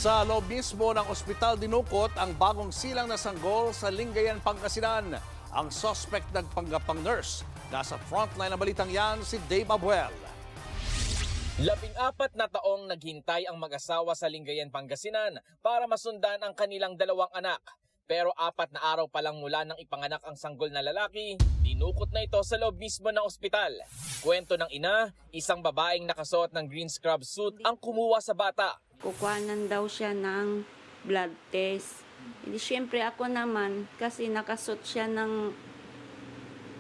Sa loob mismo ng ospital dinukot ang bagong silang na sanggol sa Lingayen, Pangasinan. Ang suspect nagpanggapang nurse. Nasa frontline ng balitang yan si Dave Abuel. 14 na taong naghintay ang mag-asawa sa Lingayen, Pangasinan para masundan ang kanilang 2 anak. Pero 4 na araw pa lang mula nang ipanganak ang sanggol na lalaki, dinukot na ito sa loob mismo ng ospital. Kwento ng ina, isang babaeng nakasuot ng green scrub suit ang kumuha sa bata. Kukuhanan daw siya ng blood test. Hindi, syempre ako naman, kasi nakasuot siya ng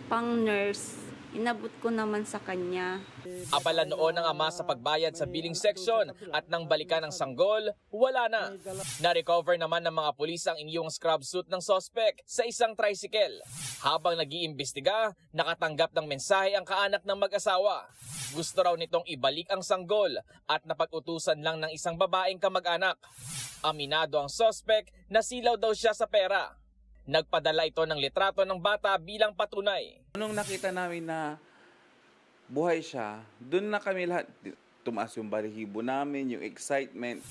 pang-nurse, inabot ko naman sa kanya. Abala noon ang ama sa pagbayad sa billing section at nang balikan ng sanggol, wala na. Na-recover naman ng mga pulis ang inyong scrub suit ng suspect sa isang tricycle. Habang nag-iimbestiga, nakatanggap ng mensahe ang kaanak ng mag-asawa. Gusto raw nitong ibalik ang sanggol at napag-utusan lang ng isang babaeng kamag-anak. Aminado ang suspect na silaw daw siya sa pera. Nagpadala ito ng litrato ng bata bilang patunay. Nung nakita namin na buhay siya, doon na kami lahat, tumaas yung balahibo namin, yung excitement.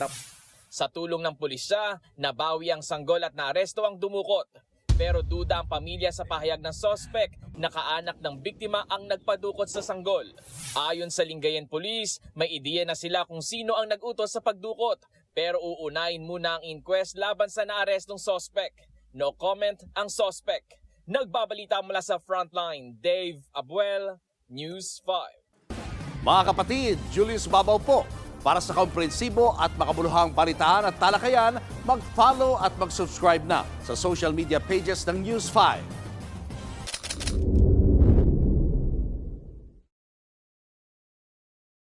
Sa tulong ng pulisya, nabawi ang sanggol at naaresto ang dumukot. Pero duda ang pamilya sa pahayag ng suspect na kaanak ng biktima ang nagpadukot sa sanggol. Ayon sa Lingayen Police, may ideya na sila kung sino ang nag-utos sa pagdukot. Pero uunahin muna ang inquest laban sa naarestong suspect. No comment ang suspect. Nagbabalita mula sa Frontline, Dave Abuel, News 5. Mga kapatid, Julius Babaw po. Para sa komprehensibo at makabuluhang balitaan at talakayan, mag-follow at mag-subscribe na sa social media pages ng News 5.